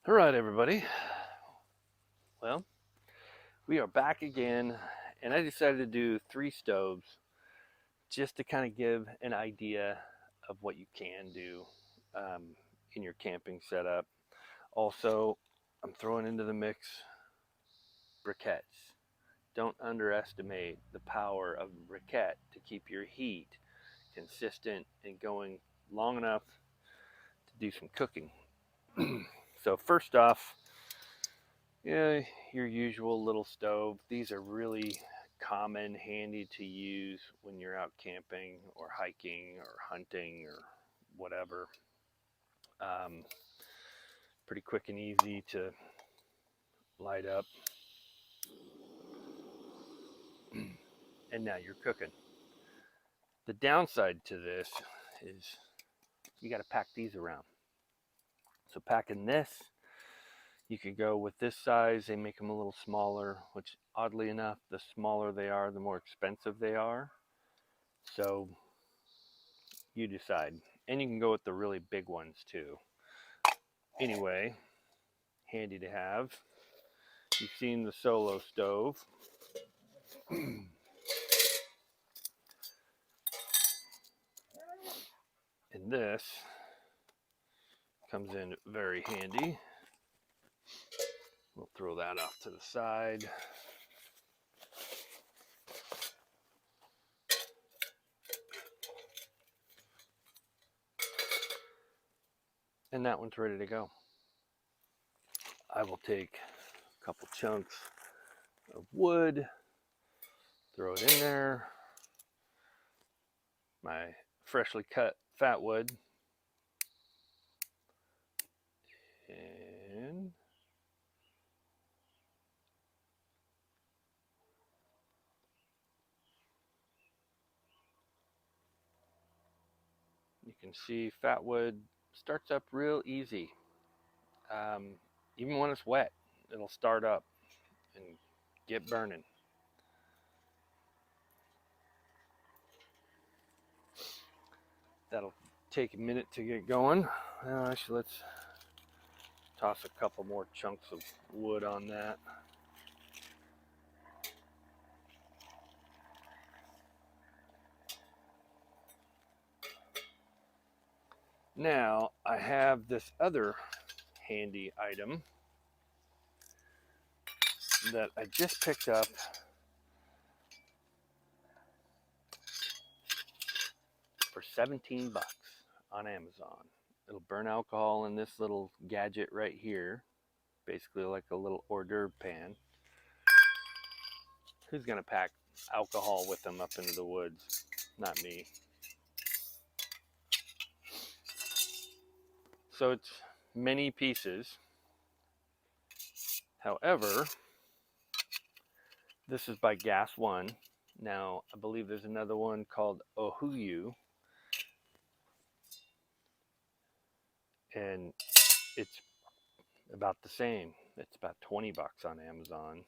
All right, everybody. Well, we are back again, and I decided to do 3 stoves just to kind of give an idea of what you can do um, in your camping setup. Also, I'm throwing into the mix briquettes. Don't underestimate the power of briquette to keep your heat consistent and going long enough to do some cooking. So, first off, yeah, your usual little stove. These are really common, handy to use when you're out camping or hiking or hunting or whatever. Um, Pretty quick and easy to light up. And now you're cooking. The downside to this is you got to pack these around. So, packing this, you could go with this size. They make them a little smaller, which oddly enough, the smaller they are, the more expensive they are. So, you decide. And you can go with the really big ones too. Anyway, handy to have. You've seen the Solo stove. And this comes in very handy. We'll throw that off to the side. And that one's ready to go. I will take a couple chunks of wood, throw it in there. My freshly cut fat wood. And you can see fat wood starts up real easy. Um, Even when it's wet, it'll start up and get burning. That'll take a minute to get going. Actually, let's toss a couple more chunks of wood on that. Now I have this other handy item that I just picked up for 17 bucks on Amazon. It'll burn alcohol in this little gadget right here, basically like a little hors d'oeuvre pan. Who's gonna pack alcohol with them up into the woods? Not me. So it's many pieces. However, this is by Gas One. Now, I believe there's another one called Ohuyu, and it's about the same. It's about 20 bucks on Amazon.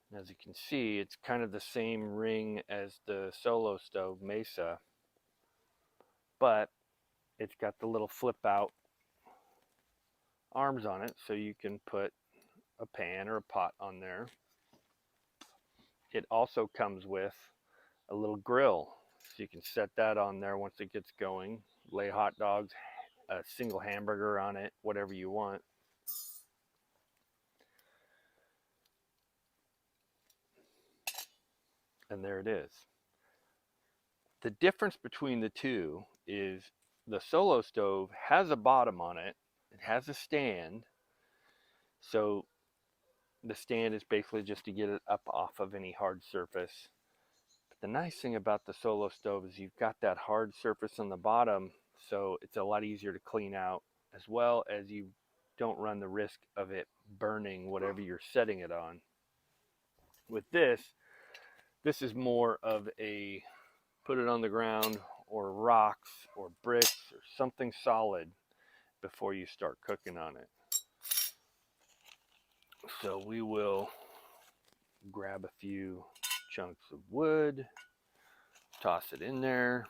And as you can see, it's kind of the same ring as the Solo stove Mesa, but it's got the little flip out arms on it, so you can put a pan or a pot on there. It also comes with a little grill, so you can set that on there once it gets going. Lay hot dogs, a single hamburger on it, whatever you want. And there it is. The difference between the two is the Solo stove has a bottom on it. It has a stand. So the stand is basically just to get it up off of any hard surface. But the nice thing about the Solo stove is you've got that hard surface on the bottom, so it's a lot easier to clean out, as well as you don't run the risk of it burning whatever you're setting it on. With this is more of a put it on the ground or rocks or bricks or something solid before you start cooking on it. So we will grab a few chunks of wood, toss it in there.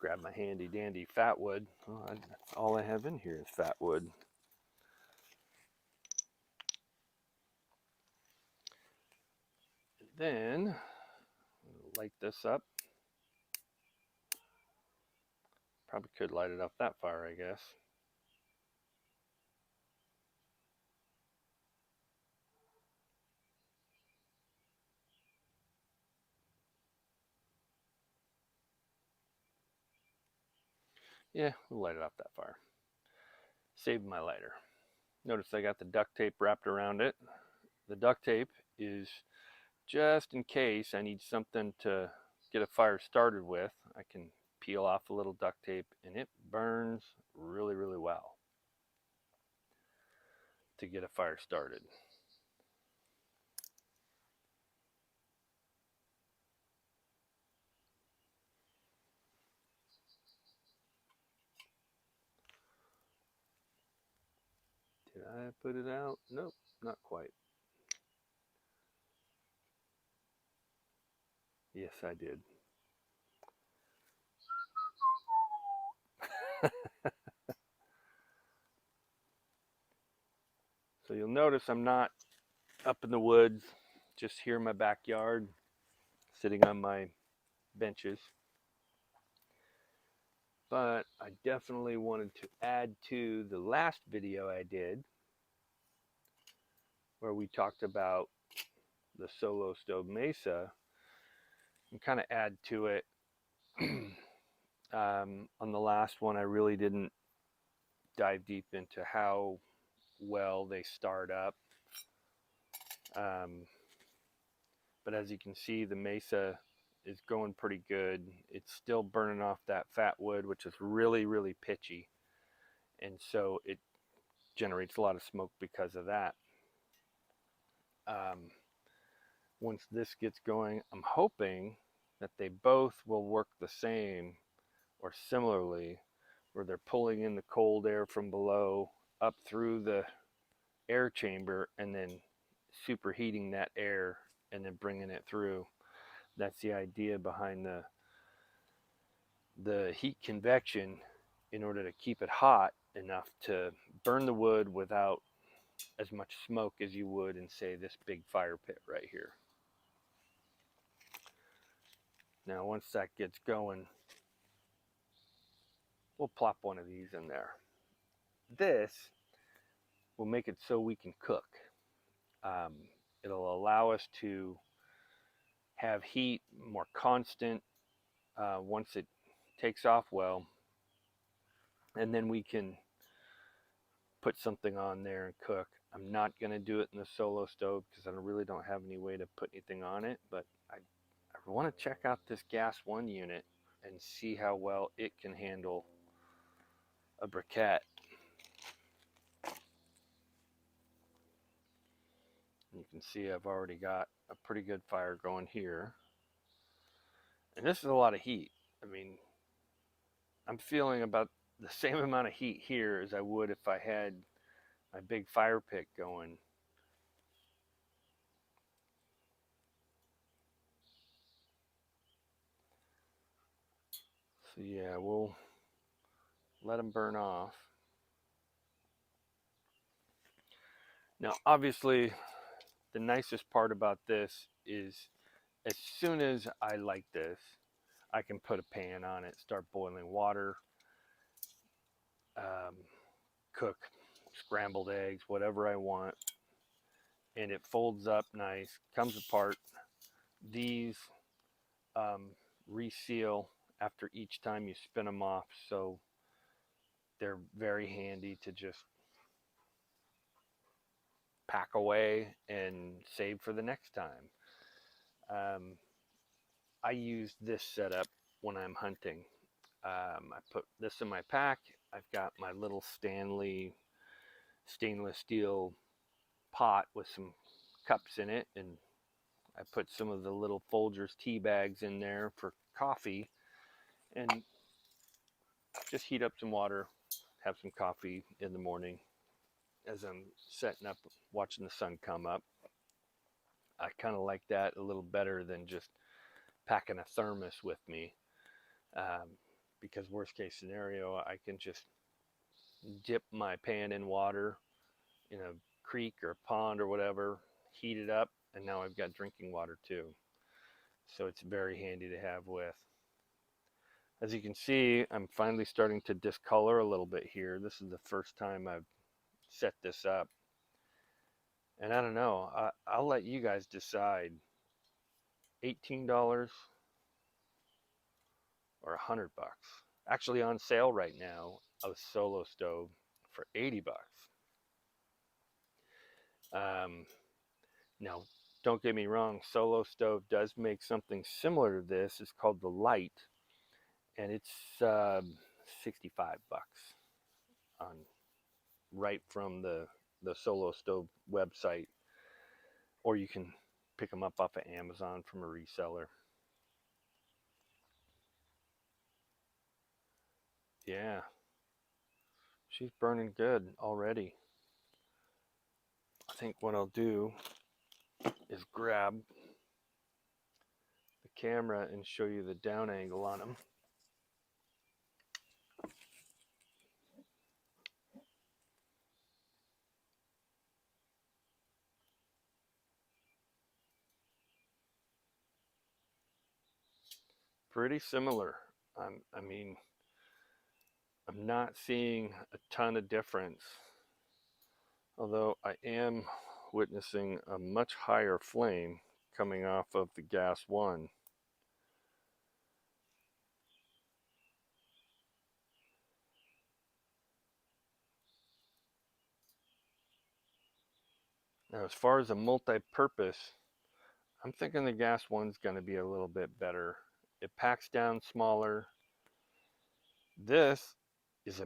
grab my handy dandy fat wood. Oh, that's all I have in here is fat wood. And then light this up. Probably could light it up that far, I guess. Yeah, we'll light it up that far. Save my lighter. Notice I got the duct tape wrapped around it. The duct tape is just in case I need something to get a fire started with. I can peel off a little duct tape and it burns really, really well to get a fire started. Did I put it out? Nope, not quite. Yes, I did. So you'll notice I'm not up in the woods, just here in my backyard, sitting on my benches. But I definitely wanted to add to the last video I did, where we talked about the Solo Stove Mesa, and kind of add to it. On the last one, I really didn't dive deep into how well they start up. But as you can see, the Mesa is going pretty good. It's still burning off that fat wood, which is really, really pitchy. And so it generates a lot of smoke because of that. Once this gets going, I'm hoping that they both will work the same or similarly, where they're pulling in the cold air from below up through the air chamber and then superheating that air and then bringing it through. That's the idea behind the heat convection, in order to keep it hot enough to burn the wood without as much smoke as you would in, say, this big fire pit right here. Now once that gets going, we'll plop one of these in there. This will make it so we can cook. It'll allow us to have heat more constant once it takes off well, and then we can put something on there and cook. I'm not going to do it in the Solo Stove because I really don't have any way to put anything on it, but I want to check out this Gas One unit and see how well it can handle a briquette. You can see I've already got a pretty good fire going here. And this is a lot of heat. I mean, I'm feeling about the same amount of heat here as I would if I had my big fire pit going. So yeah, we'll let them burn off. Now, obviously, the nicest part about this is as soon as I light this, I can put a pan on it, start boiling water, cook scrambled eggs, whatever I want. And it folds up nice, comes apart. These reseal after each time you spin them off, so they're very handy to just pack away and save for the next time. I use this setup when I'm hunting. I put this in my pack. I've got my little Stanley stainless steel pot with some cups in it, and I put some of the little Folgers tea bags in there for coffee, and just heat up some water, have some coffee in the morning as I'm setting up, watching the sun come up. I kind of like that a little better than just packing a thermos with me. because worst case scenario, I can just dip my pan in water in a creek or pond or whatever, heat it up, and now I've got drinking water too. So it's very handy to have with. As you can see, I'm finally starting to discolor a little bit here. This is the first time I've set this up. And I don't know, I'll let you guys decide. $18 or $100. Actually on sale right now, a Solo stove for $80. Now, don't get me wrong, Solo stove does make something similar to this. It's called the Light, and it's 65 bucks on right from the Solo stove website, or you can pick them up off of Amazon from a reseller. Yeah, she's burning good already. I think what I'll do is grab the camera and show you the down angle on them. Pretty similar. I mean, I'm not seeing a ton of difference, although I am witnessing a much higher flame coming off of the gas one. Now, as far as a multi-purpose, I'm thinking the gas one's going to be a little bit better. It packs down smaller. This is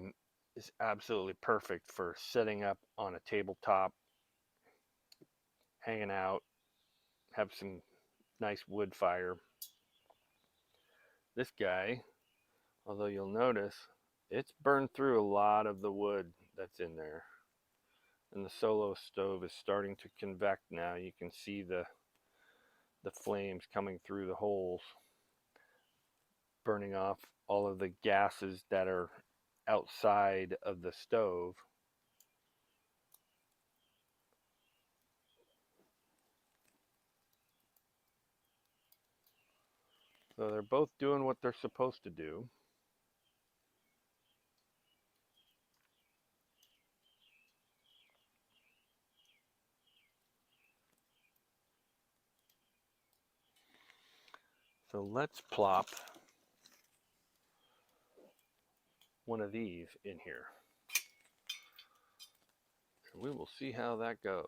absolutely perfect for setting up on a tabletop, hanging out, have some nice wood fire. This guy, although you'll notice, it's burned through a lot of the wood that's in there. And the Solo stove is starting to convect now. You can see the flames coming through the holes, burning off all of the gases that are outside of the stove. So they're both doing what they're supposed to do. So let's plop one of these in here. And we will see how that goes.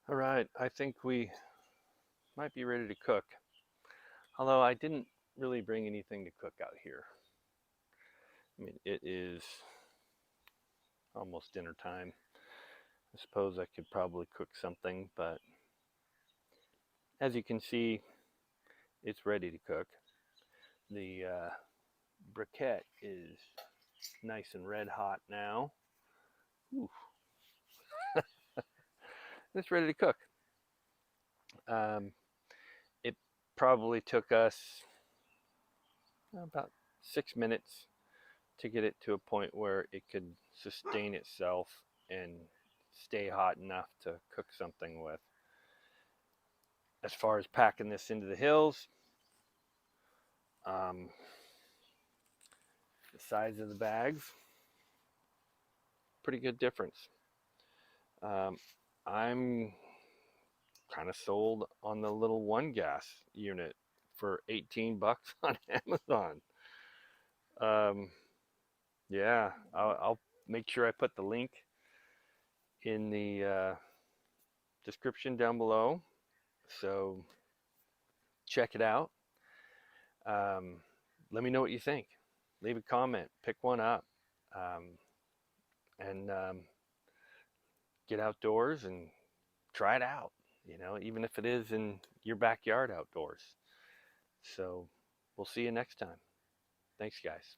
All right, I think we might be ready to cook. Although I didn't really bring anything to cook out here. I mean, it is almost dinner time. I suppose I could probably cook something, but as you can see, it's ready to cook. The briquette is nice and red hot now. Ooh. It's ready to cook. It probably took us about 6 minutes to get it to a point where it could sustain itself and stay hot enough to cook something with. As far as packing this into the hills, the size of the bags, pretty good difference. I'm kind of sold on the little one gas unit for 18 bucks on Amazon. Yeah, I'll make sure I put the link in the description down below, so check it out. Let me know what you think. Leave a comment, pick one up. and get outdoors and try it out, even if it is in your backyard outdoors. So we'll see you next time. Thanks, guys.